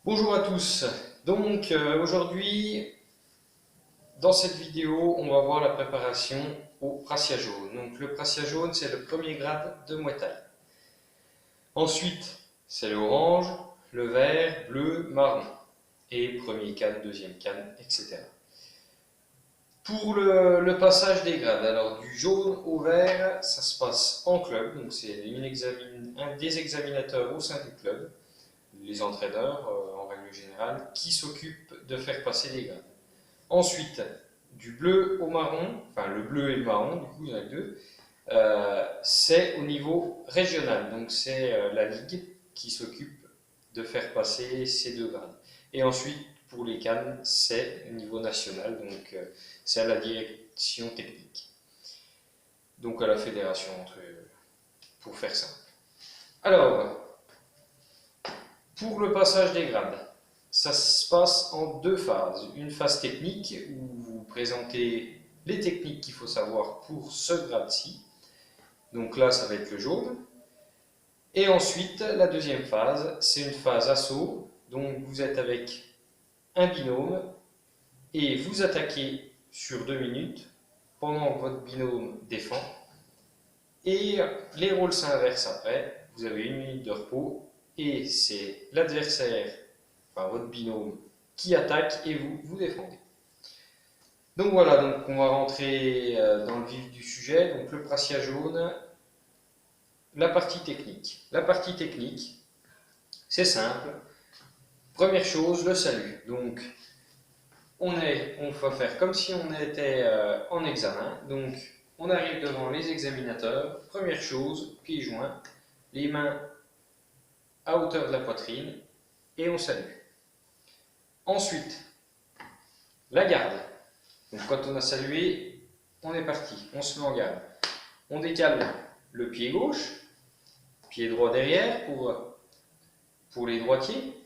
Bonjour à tous. Donc aujourd'hui, dans cette vidéo, on va voir la préparation au prassia jaune. Donc le prassia jaune, c'est le premier grade de Muay Thai. Ensuite, c'est l'orange, le vert, bleu, marron. Et premier can, deuxième can, etc. Pour le passage des grades, alors du jaune au vert, ça se passe en club. Donc c'est un des examinateurs au sein du club, les entraîneurs en règle générale, qui s'occupent de faire passer les grades. Ensuite, du bleu au marron, enfin le bleu et le marron, du coup il y en a deux, c'est au niveau régional, donc c'est la ligue qui s'occupe de faire passer ces deux grades. Et ensuite, pour les cannes, c'est au niveau national, donc c'est à la direction technique, donc à la fédération, pour faire simple. Alors, pour le passage des grades, ça se passe en deux phases. Une phase technique où vous présentez les techniques qu'il faut savoir pour ce grade-ci. Donc là, ça va être le jaune. Et ensuite, la deuxième phase, c'est une phase assaut. Donc vous êtes avec un binôme et vous attaquez sur 2 minutes pendant que votre binôme défend. Et les rôles s'inversent après. Vous avez 1 minute de repos et c'est l'adversaire, enfin votre binôme, qui attaque et vous défendez. Donc voilà, donc on va rentrer dans le vif du sujet. Donc le prassia jaune, la partie technique. La partie technique, c'est simple. Première chose, le salut. Donc on va faire comme si on était en examen. Donc on arrive devant les examinateurs. Première chose, pieds joints, les mains à hauteur de la poitrine et on salue. Ensuite, la garde. Donc quand on a salué, on est parti, on se met en garde. On décale le pied gauche, pied droit derrière pour les droitiers.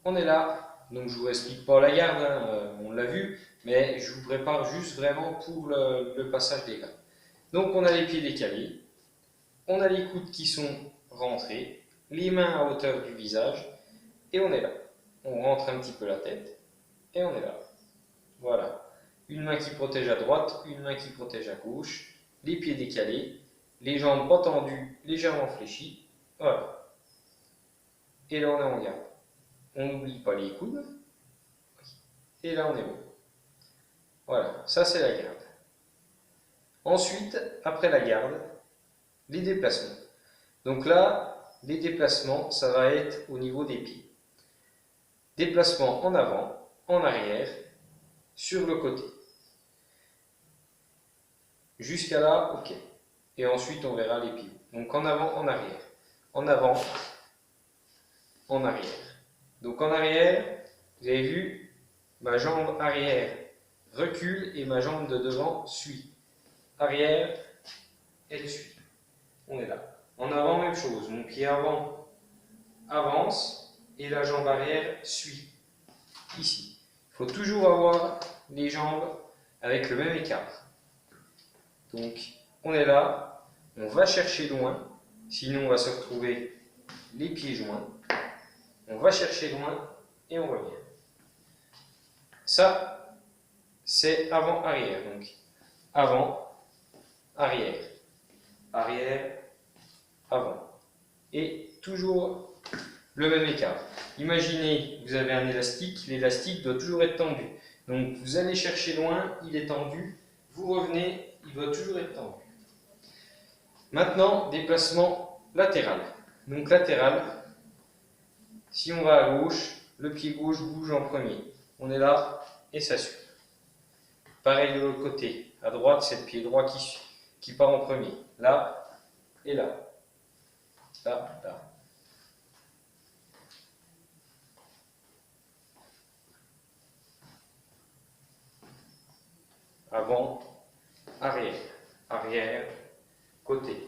On est là, donc je ne vous explique pas la garde, hein, on l'a vu, mais je vous prépare juste vraiment pour le passage des gardes. Donc on a les pieds décalés, on a les coudes qui sont rentrés, les mains à hauteur du visage, et on est là. On rentre un petit peu la tête, et on est là. Voilà. Une main qui protège à droite, une main qui protège à gauche, les pieds décalés, les jambes pas tendues, légèrement fléchies. Voilà. Et là on est en garde. On n'oublie pas les coudes. Et là on est bon. Voilà, ça c'est la garde. Ensuite, après la garde, les déplacements. Donc là, les déplacements, ça va être au niveau des pieds. Déplacement en avant, en arrière, sur le côté. Jusqu'à là, ok. Et ensuite, on verra les pivots. Donc en avant, en arrière. En avant, en arrière. Donc en arrière, vous avez vu, ma jambe arrière recule et ma jambe de devant suit. Arrière, elle suit. On est là. En avant, même chose. Mon pied avant avance et la jambe arrière suit. Ici. Il faut toujours avoir les jambes avec le même écart. Donc, on est là, on va chercher loin, sinon on va se retrouver les pieds joints. On va chercher loin et on revient. Ça, c'est avant-arrière. Donc, avant, arrière, arrière, avant. Et toujours le même écart. Imaginez, vous avez un élastique, l'élastique doit toujours être tendu. Donc, vous allez chercher loin, il est tendu. Vous revenez, il doit toujours être tendu. Maintenant, déplacement latéral. Donc, latéral, si on va à gauche, le pied gauche bouge en premier. On est là et ça suit. Pareil de l'autre côté. À droite, c'est le pied droit qui part en premier. Là et là. Là, là. Avant, arrière, arrière, côté.